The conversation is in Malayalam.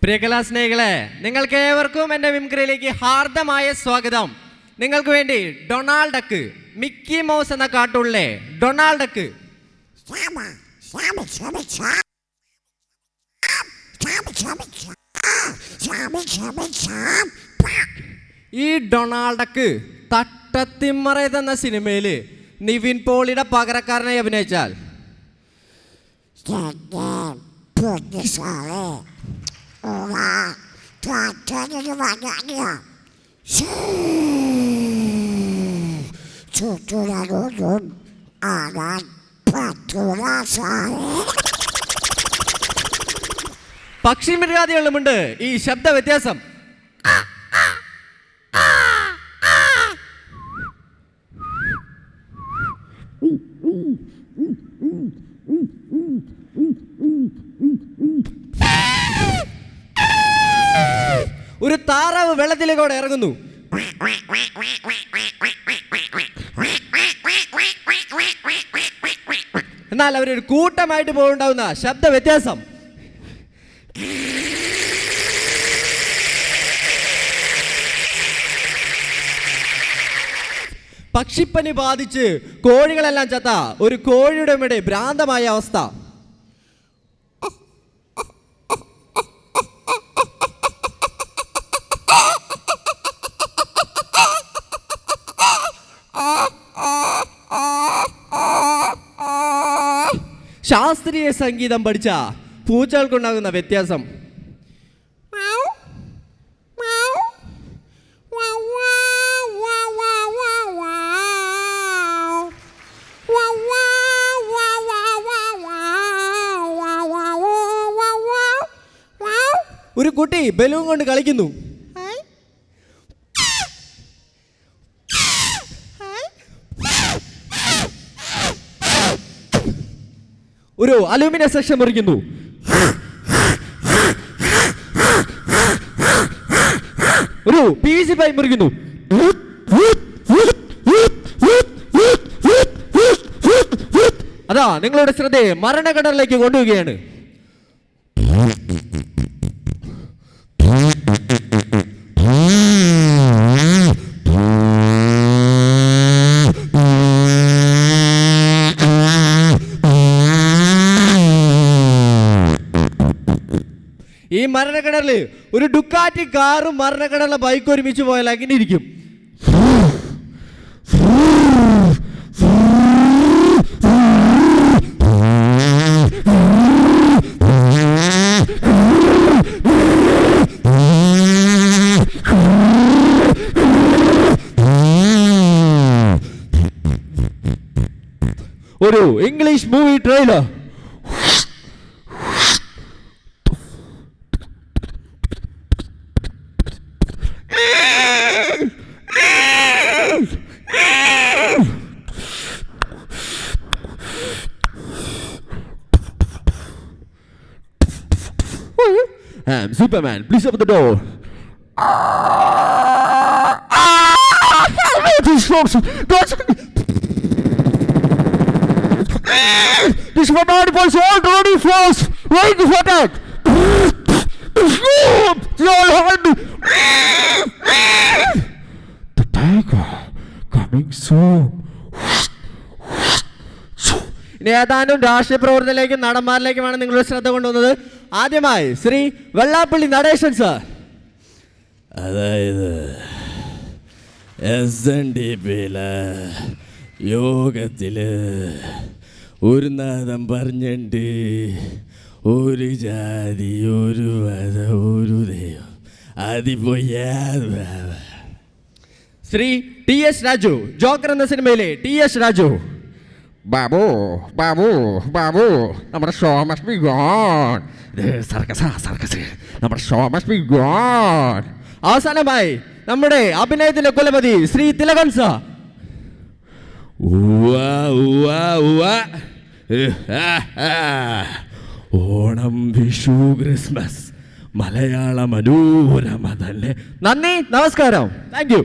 പ്രിയ കലാസ്നേഹികളെ, നിങ്ങൾക്ക് ഏവർക്കും എൻ്റെ മിമിക്രിയിലേക്ക് ഹാർദമായ സ്വാഗതം. നിങ്ങൾക്ക് വേണ്ടി ഡൊണാൾഡ് ഡക്ക്, മിക്കി മൗസ് എന്ന കാർട്ടൂണിലെ ഡൊണാൾഡ് ഡക്ക്. ഈ ഡൊണാൾഡ് ഡക്ക് തട്ടത്തിമ്മറയത് എന്ന സിനിമയിൽ നിവിൻ പോളിയുടെ പകരക്കാരനായി അഭിനയിച്ചാൽ പക്ഷി മൃഗാദികളുമുണ്ട് ഈ ശബ്ദ വ്യത്യാസം. ഒരു താറാവ് വെള്ളത്തിലേക്കൂടെ ഇറങ്ങുന്നു. എന്നാൽ അവരൊരു കൂട്ടമായിട്ട് പോലുണ്ടാവുന്ന ശബ്ദ വ്യത്യാസം. പക്ഷിപ്പനി ബാധിച്ച് കോഴികളെല്ലാം ചത്ത ഒരു കോഴിയുടെ മേടെ ഭ്രാന്തമായ അവസ്ഥ. ശാസ്ത്രീയ സംഗീതം പഠിച്ച പൂച്ചകൾക്കുണ്ടാകുന്ന വ്യത്യാസം. ഒരു കുട്ടി ബലൂൺ കൊണ്ട് കളിക്കുന്നു. ഒരു അലൂമിനിയം സെക്ഷൻ മുറിക്കുന്നു. ഒരു PVC പൈപ്പ് മുറിക്കുന്നു. അതാ നിങ്ങളുടെ ശ്രദ്ധയെ മരണഘടനയിലേക്ക് കൊണ്ടുപോവുകയാണ്. ഈ മരണക്കിണറില് ഒരു ഡുക്കാറ്റി കാറും മരണക്കിണറിലെ ബൈക്ക് ഒരുമിച്ച് പോയാൽ അങ്ങനെ ഇരിക്കും. ഒരു English movie trailer. I'm Superman. Please open the door. This command was already fast. Ready for attack. The tiger coming soon. ഇനി ഏതാനും രാഷ്ട്രീയ പ്രവർത്തനത്തിലേക്കും നടന്മാരിലേക്കുമാണ് നിങ്ങളുടെ ശ്രദ്ധ കൊണ്ടുവന്നത്. ആദ്യമായി ശ്രീ വെള്ളാപ്പള്ളി നടേശൻ സാർ. അതായത് SNDPയിലെ യോഗത്തില് ഒരു നാദം പറഞ്ഞിട്ട് ഒരു ജാതി ഒരു മത ഒരു ദൈവം അതിപ്പോയ ശ്രീ TS രാജു, ജോക്കർ എന്ന സിനിമയിലെ TS രാജു. ബാബു ബാബു ബാബു നമ്മുടെ show must be gone. Circus നമ്മുടെ ഷോ മസ്റ്റ് ബി ഗോൺ. അവസാനമായി നമ്മുടെ അഭിനയത്തിന്റെ കുലപതി ശ്രീ തിലകൻ സാർ. ഓണം, വിഷു, ക്രിസ്മസ്, മലയാള മനോരമ തന്നെ. നന്ദി, നമസ്കാരം. Thank U.